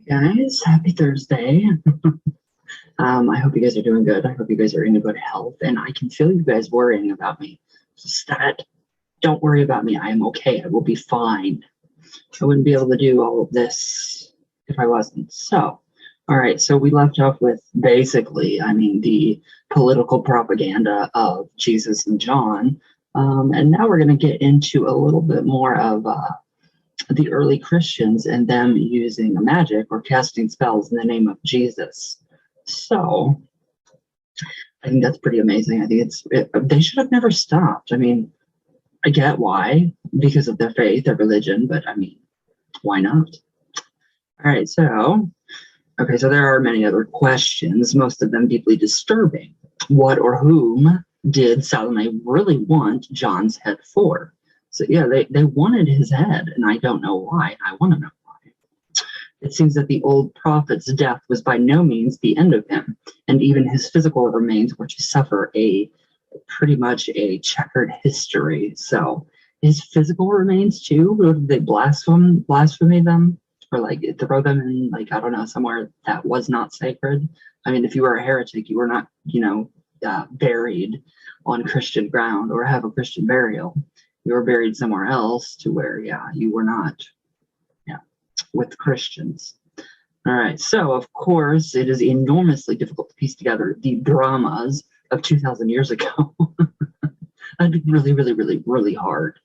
Guys, happy Thursday. I hope you guys are doing good. I hope you guys are in good health, and I can feel you guys worrying about me. Just that, don't worry about me. I am okay. I will be fine. I wouldn't be able to do all of this if I wasn't. So, all right. So we left off with basically, the political propaganda of Jesus and John, and now we're going to get into a little bit more of the early Christians and them using magic or casting spells in the name of Jesus. So I think that's pretty amazing. I think they should have never stopped. I get why, because of their faith, their religion, but why not? All right, so there are many other questions, most of them deeply disturbing. What or whom did Salome really want John's head for? So yeah, they wanted his head, and I don't know why. I want to know why. It seems that the old prophet's death was by no means the end of him, and even his physical remains were to suffer pretty much a checkered history. So his physical remains too, did they blaspheme them? Or throw them in, I don't know, somewhere that was not sacred? If you were a heretic, you were not, buried on Christian ground or have a Christian burial. You were buried somewhere else to where, you were not, with Christians. All right, so of course, it is enormously difficult to piece together the dramas of 2,000 years ago. That'd be really, really, really, really hard.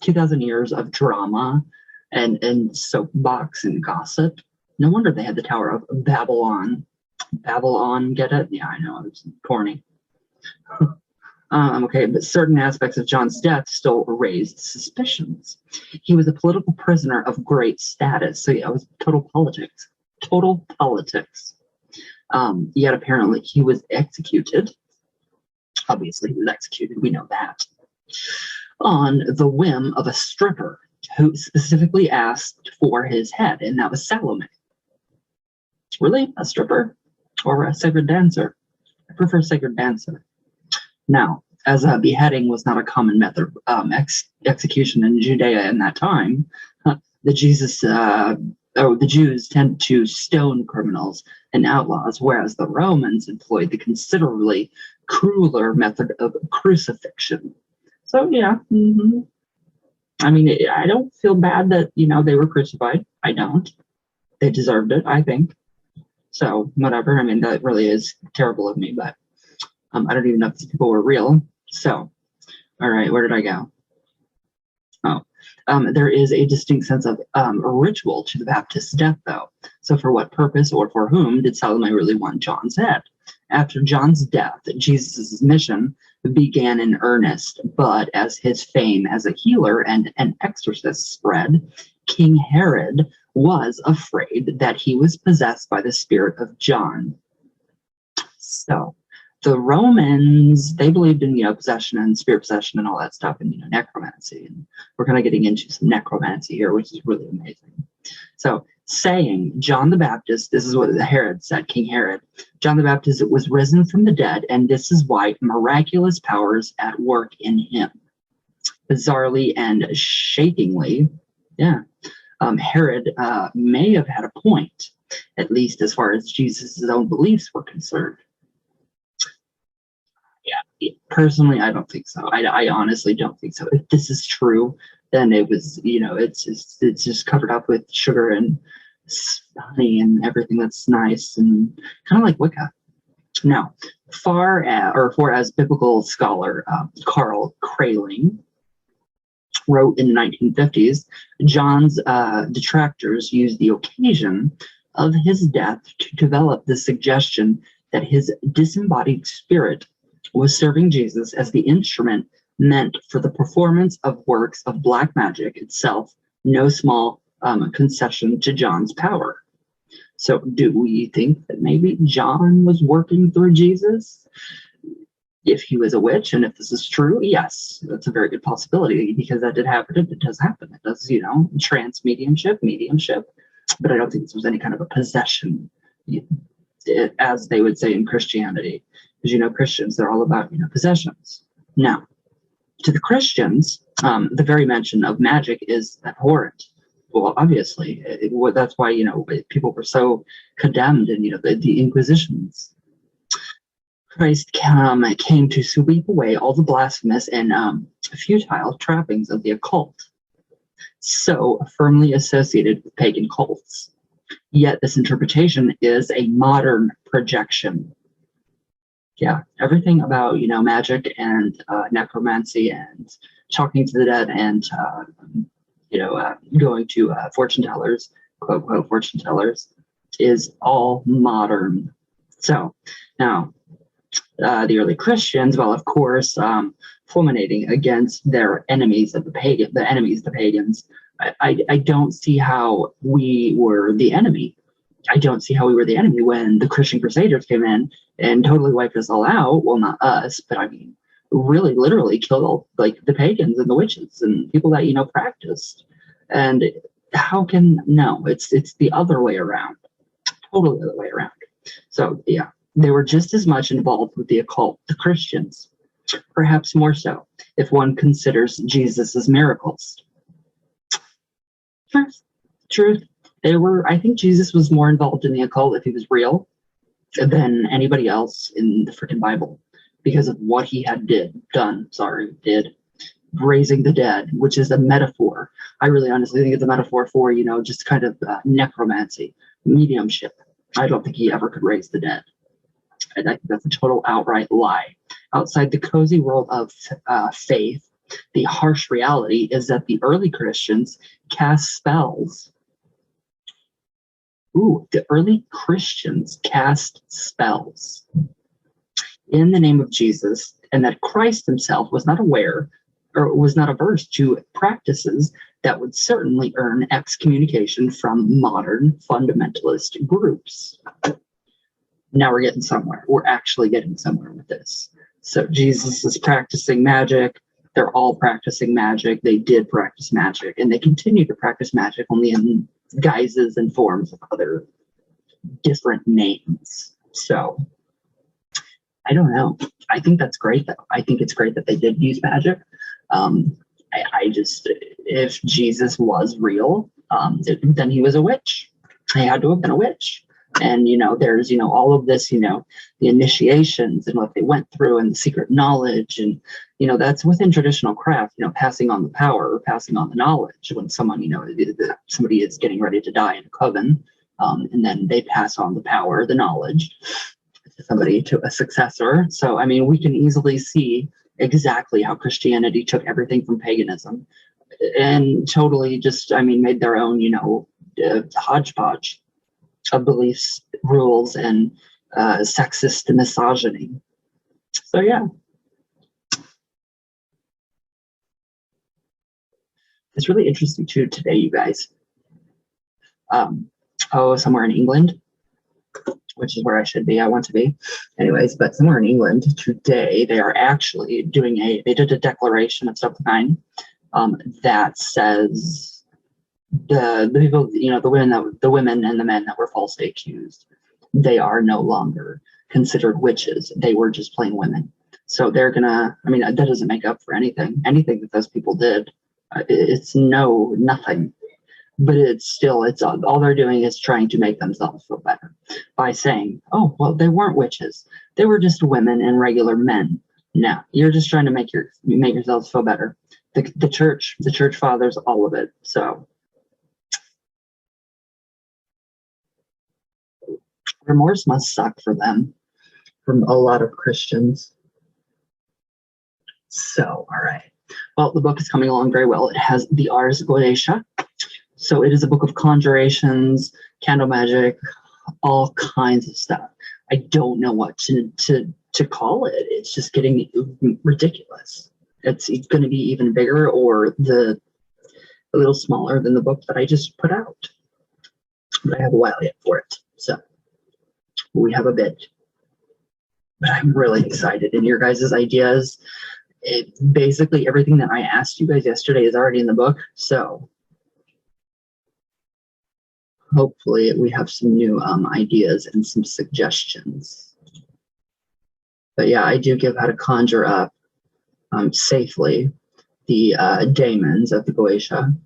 2,000 years of drama and soapbox and gossip. No wonder they had the Tower of Babylon. Babylon, get it? Yeah, I know, it's corny. Okay, but certain aspects of John's death still raised suspicions. He was a political prisoner of great status, so yeah, it was total politics. Total politics. Yet apparently he was executed. Obviously he was executed, we know that. On the whim of a stripper who specifically asked for his head, and that was Salome. Really? A stripper? Or a sacred dancer? I prefer sacred dancer. Now, as a beheading was not a common method of execution in Judea in that time, the Jews tended to stone criminals and outlaws, whereas the Romans employed the considerably crueler method of crucifixion. So yeah, I don't feel bad that they were crucified. I don't. They deserved it, I think. So whatever. That really is terrible of me, but I don't even know if these people were real. So, all right, where did I go? There is a distinct sense of ritual to the Baptist's death, though. So for what purpose or for whom did Salome really want John's head? After John's death, Jesus' mission began in earnest, but as his fame as a healer and an exorcist spread, King Herod was afraid that he was possessed by the spirit of John. So the Romans, they believed in, possession and spirit possession and all that stuff, and, necromancy. And we're kind of getting into some necromancy here, which is really amazing. So saying John the Baptist, this is what Herod said, King Herod, John the Baptist was risen from the dead, and this is why miraculous powers at work in him. Bizarrely and shakingly, Herod may have had a point, at least as far as Jesus' own beliefs were concerned. Yeah, personally, I don't think so. I honestly don't think so. If this is true, then it was, it's just covered up with sugar and honey and everything that's nice and kind of like Wicca. Now, for as biblical scholar Carl Kraling wrote in the 1950s, John's detractors used the occasion of his death to develop the suggestion that his disembodied spirit was serving Jesus as the instrument meant for the performance of works of black magic itself, no small concession to John's power. So do we think that maybe John was working through Jesus? If he was a witch, and if this is true, yes, that's a very good possibility, because that did happen. It does happen. It does, trance mediumship, but I don't think this was any kind of a possession, as they would say in Christianity. Because, Christians, they're all about, possessions. Now, to the Christians, the very mention of magic is abhorrent. Well, obviously, that's why, people were so condemned and, the Inquisitions. Christ came to sweep away all the blasphemous and futile trappings of the occult, so firmly associated with pagan cults. Yet this interpretation is a modern projection. Yeah, everything about, magic and necromancy and talking to the dead and, going to fortune tellers, quote, quote, fortune tellers, is all modern. So now, the early Christians, well, of course, fulminating against their enemies of the pagans. I don't see how we were the enemy. I don't see how we were the enemy when the Christian Crusaders came in and totally wiped us all out. Well, not us, but I mean, really, literally killed all, like, the pagans and the witches and people that practiced. And how can no? It's the other way around, totally the other way around. So yeah, they were just as much involved with the occult, the Christians, perhaps more so, if one considers Jesus's miracles. Truth. I think Jesus was more involved in the occult, if he was real, than anybody else in the freaking Bible, because of what he had did. Raising the dead, which is a metaphor. I really honestly think it's a metaphor for, just kind of necromancy, mediumship. I don't think he ever could raise the dead. I think that's a total outright lie. Outside the cozy world of faith, the harsh reality is that the early Christians cast spells. The early Christians cast spells in the name of Jesus, and that Christ himself was not aware or was not averse to practices that would certainly earn excommunication from modern fundamentalist groups. Now we're getting somewhere. We're actually getting somewhere with this. So Jesus is practicing magic. They're all practicing magic. They did practice magic, and they continue to practice magic, only in guises and forms of other different names. So I don't know. I think that's great, though. I think it's great that they did use magic. If Jesus was real, then he was a witch. He had to have been a witch. And, there's, all of this, the initiations and what they went through and the secret knowledge. And, that's within traditional craft, passing on the power or passing on the knowledge when someone, somebody is getting ready to die in a coven. And then they pass on the power, the knowledge to somebody, to a successor. So, I mean, we can easily see exactly how Christianity took everything from paganism and totally just, made their own, hodgepodge of beliefs, rules, and sexist misogyny. So yeah, it's really interesting too today, you guys. Somewhere in England, which is where I should be. I want to be, anyways. But somewhere in England today, they are actually they did a declaration of some kind that says the people, the women and the men that were falsely accused, they are no longer considered witches. They were just plain women. So they're gonna, that doesn't make up for anything that those people did. It's nothing, but it's all they're doing is trying to make themselves feel better by saying, oh, well, they weren't witches. They were just women and regular men. No, you're just trying to make yourselves feel better. The church fathers, all of it. So remorse must suck for them, from a lot of Christians. So, all right. Well, the book is coming along very well. It has the Ars Goetia. So it is a book of conjurations, candle magic, all kinds of stuff. I don't know what to call it. It's just getting ridiculous. It's going to be even bigger or a little smaller than the book that I just put out. But I have a while yet for it. So we have a bit. But I'm really excited. And your guys' ideas, basically everything that I asked you guys yesterday is already in the book. So hopefully we have some new ideas and some suggestions. But yeah, I do give how to conjure up safely the daemons of the Goetia.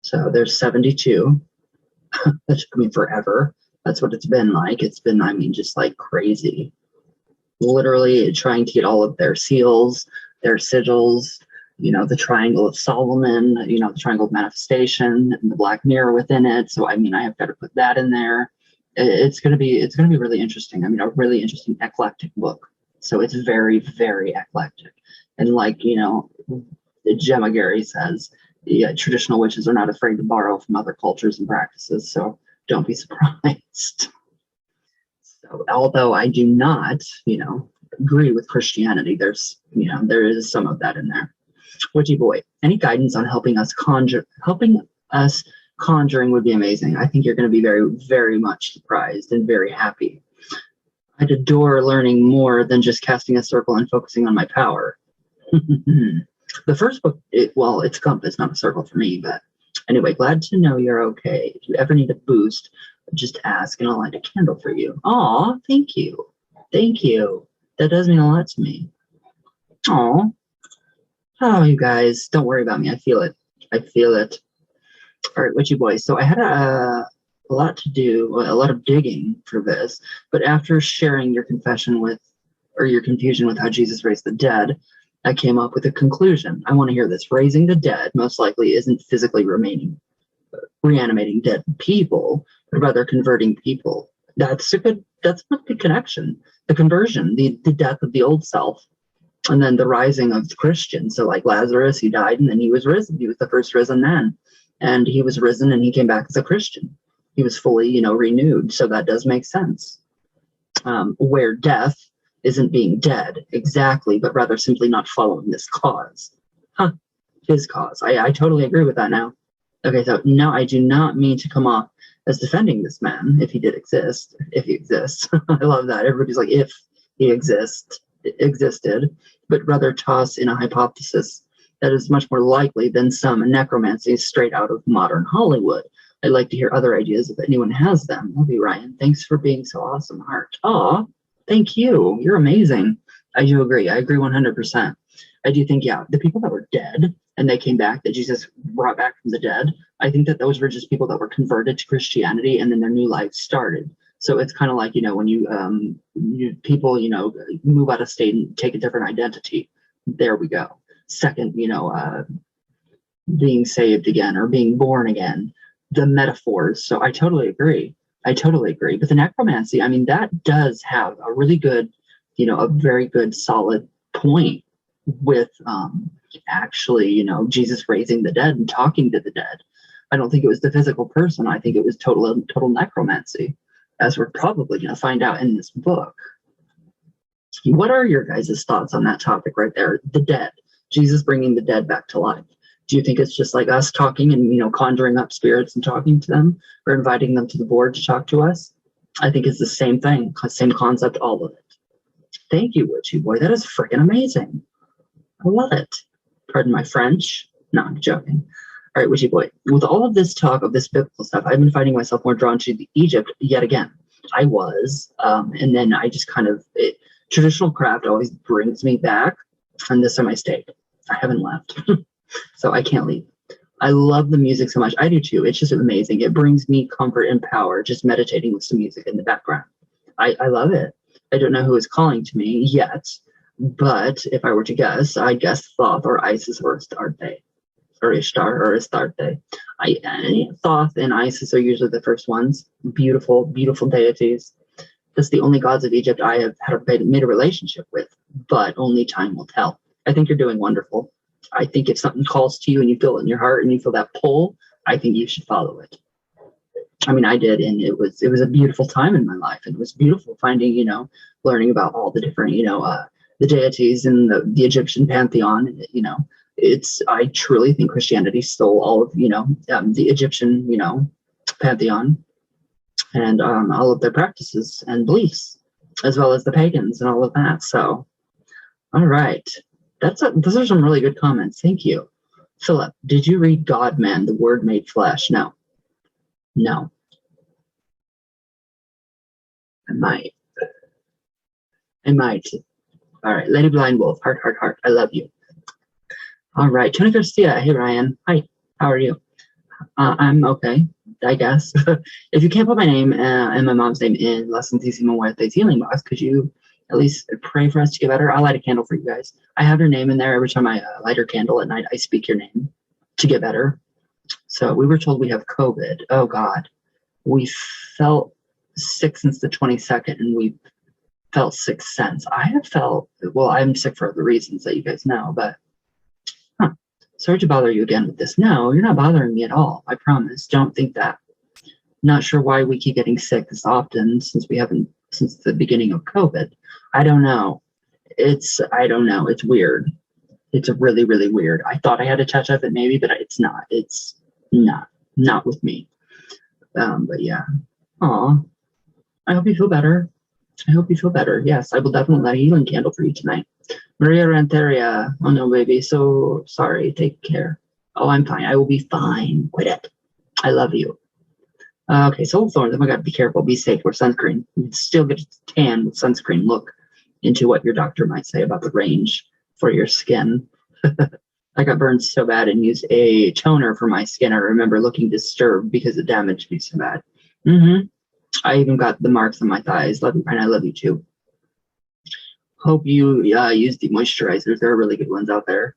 So there's 72. That took me forever. That's what it's been like. It's been, I mean, just like crazy. Literally trying to get all of their seals, their sigils, you know, the Triangle of Solomon, you know, the Triangle of Manifestation, and the Black Mirror within it. So I mean, I have got to put that in there. It's gonna be really interesting. I mean, a really interesting eclectic book. So it's very, very eclectic. And like, you know, Gemma Gary says, yeah, traditional witches are not afraid to borrow from other cultures and practices. So don't be surprised. So although I do not, you know, agree with Christianity, there's, you know, there is some of that in there. Witchy boy, any guidance on helping us conjuring would be amazing. I think you're going to be very, very much surprised and very happy. I'd adore learning more than just casting a circle and focusing on my power. The first book, it's compass, not a circle for me, but anyway, glad to know you're okay. If you ever need a boost, just ask and I'll light a candle for you. Aw, thank you. Thank you. That does mean a lot to me. Aw. Oh, you guys, don't worry about me. I feel it. I feel it. All right, witchy boys. So I had a lot to do, a lot of digging for this, but after sharing your confession with, or your confusion with how Jesus raised the dead, I came up with a conclusion. I want to hear this. Raising the dead most likely isn't physically reanimating dead people, but rather converting people. That's a good connection. The conversion, the death of the old self, and then the rising of the Christian. So like Lazarus, he died and then he was risen. He was the first risen man. And he was risen and he came back as a Christian. He was fully, you know, renewed. So that does make sense. Where death isn't being dead exactly, but rather simply not following this cause. His cause. I totally agree with that now. Okay, so no, I do not mean to come off as defending this man if he did exist. If he exists. I love that. Everybody's like, if he existed, but rather toss in a hypothesis that is much more likely than some necromancy straight out of modern Hollywood. I'd like to hear other ideas if anyone has them. Love you, Ryan. Thanks for being so awesome, Heart. Aw, thank you. You're amazing. I do agree. I agree 100%. I do think, yeah, the people that were dead and they came back, that Jesus brought back from the dead, I think that those were just people that were converted to Christianity and then their new life started. So it's kind of like, you know, when people, you know, move out of state and take a different identity. There we go. Second, you know, being saved again or being born again, the metaphors. So I totally agree. But the necromancy, I mean, that does have a really good, you know, a very good solid point with actually, you know, Jesus raising the dead and talking to the dead. I don't think it was the physical person. I think it was total necromancy, as we're probably going to find out in this book. What are your guys' thoughts on that topic right there? The dead, Jesus bringing the dead back to life. Do you think it's just like us talking and, you know, conjuring up spirits and talking to them, or inviting them to the board to talk to us? I think it's the same thing, same concept, all of it. Thank you, Witchy Boy. That is freaking amazing. I love it. Pardon my French. No, I'm joking. All right, Witchy Boy. With all of this talk of this biblical stuff, I've been finding myself more drawn to Egypt yet again. I was, and then I just kind of, traditional craft always brings me back, and this time I stayed. I haven't left. So I can't leave. I love the music so much. I do too. It's just amazing. It brings me comfort and power just meditating with some music in the background. I love it. I don't know who is calling to me yet, but if I were to guess, I'd guess Thoth or Isis or Astarte or Ishtar or Astarte. Thoth and Isis are usually the first ones. Beautiful, beautiful deities. That's the only gods of Egypt I have made a relationship with, but only time will tell. I think you're doing wonderful. I think if something calls to you and you feel it in your heart and you feel that pull, I think you should follow it. I mean, I did, and it was a beautiful time in my life. And it was beautiful finding, you know, learning about all the different, you know, the deities in the Egyptian pantheon. You know, I truly think Christianity stole all of, you know, the Egyptian, you know, pantheon and all of their practices and beliefs, as well as the pagans and all of that. So, all right. Those are some really good comments. Thank you. Philip, did you read God Man, the Word Made Flesh? No. I might. All right. Lady Blind Wolf, heart. I love you. All right. Tony Garcia. Hey, Ryan. Hi. How are you? I'm okay, I guess. If you can't put my name and my mom's name in Lessons Easy Muerte's healing box, could you at least pray for us to get better? I'll light a candle for you guys. I have your name in there. Every time I light your candle at night, I speak your name to get better. So we were told we have COVID. Oh, God. We felt sick since the 22nd, and we felt sick since. I have felt, well, I'm sick for other reasons that you guys know, but sorry to bother you again with this. No, you're not bothering me at all. I promise. Don't think that. Not sure why we keep getting sick this often since the beginning of COVID. I don't know. I don't know. It's weird. It's really, really weird. I thought I had a touch of it maybe, but it's not. It's not with me. But yeah. Aw. I hope you feel better. I hope you feel better. Yes, I will definitely light a healing candle for you tonight. Maria Ranteria. Oh no, baby. So sorry. Take care. Oh, I'm fine. I will be fine. Quit it. I love you. Okay, Soul Thorns. Oh my God, be careful. Be safe. Wear sunscreen. You still get a tan with sunscreen. Look into what your doctor might say about the range for your skin. I got burned so bad and used a toner for my skin. I remember looking disturbed because it damaged me so bad. I even got the marks on my thighs. Love you, and I love you too. Hope you use the moisturizers. There are really good ones out there.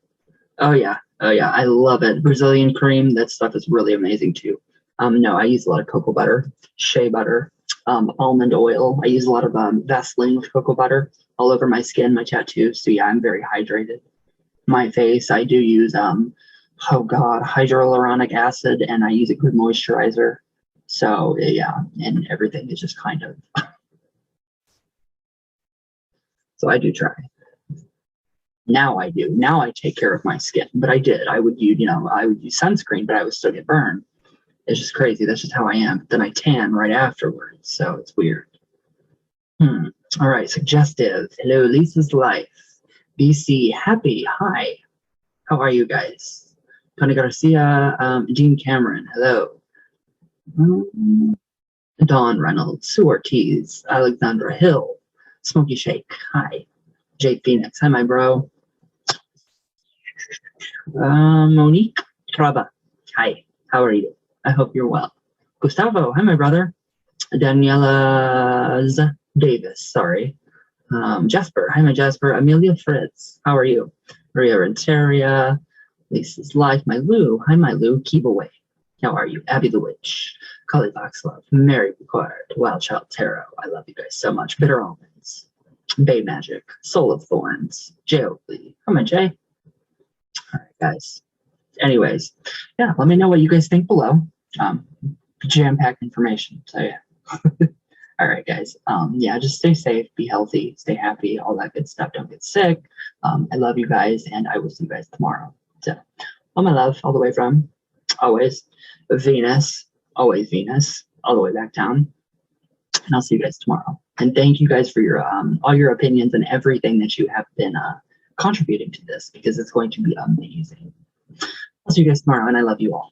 Oh yeah, I love it. Brazilian cream, that stuff is really amazing too. No, I use a lot of cocoa butter, shea butter, almond oil. I use a lot of Vaseline with cocoa butter all over my skin, my tattoos. So yeah, I'm very hydrated. My face, I do use oh God, hyaluronic acid, and I use a good moisturizer. So yeah, and everything is just kind of. So I do try. Now I do. Now I take care of my skin. But I did. I would use sunscreen, but I would still get burned. It's just crazy. That's just how I am. Then I tan right afterwards. So it's weird. All right. Suggestive. Hello, Lisa's Life. BC Happy. Hi. How are you guys? Tony Garcia. Jean Cameron. Hello. Dawn Reynolds. Sue Ortiz. Alexandra Hill. Smoky Shake. Hi. Jake Phoenix. Hi, my bro. Monique Traba. Hi. How are you? I hope you're well. Gustavo. Hi, my brother. Daniela Davis. Sorry. Jasper. Hi, my Jasper. Amelia Fritz. How are you? Maria Renteria. Lisa's Life. My Lou. Hi, my Lou. Keep away. How are you? Abby the Witch. Collie Box Love. Mary Picard. Wild Child Tarot. I love you guys so much. Bitter Almonds. Bay Magic. Soul of Thorns. Jay Oakley. Come on, Jay. All right, guys. Anyways, yeah, let me know what you guys think below. Jam-packed information. So yeah. All right, guys. Yeah, just stay safe, be healthy, stay happy, all that good stuff. Don't get sick. I love you guys, and I will see you guys tomorrow. So, all my love, all the way from always Venus, always Venus, all the way back down. And I'll see you guys tomorrow. And thank you guys for your all your opinions and everything that you have been contributing to this, because it's going to be amazing. I'll see you guys tomorrow, and I love you all.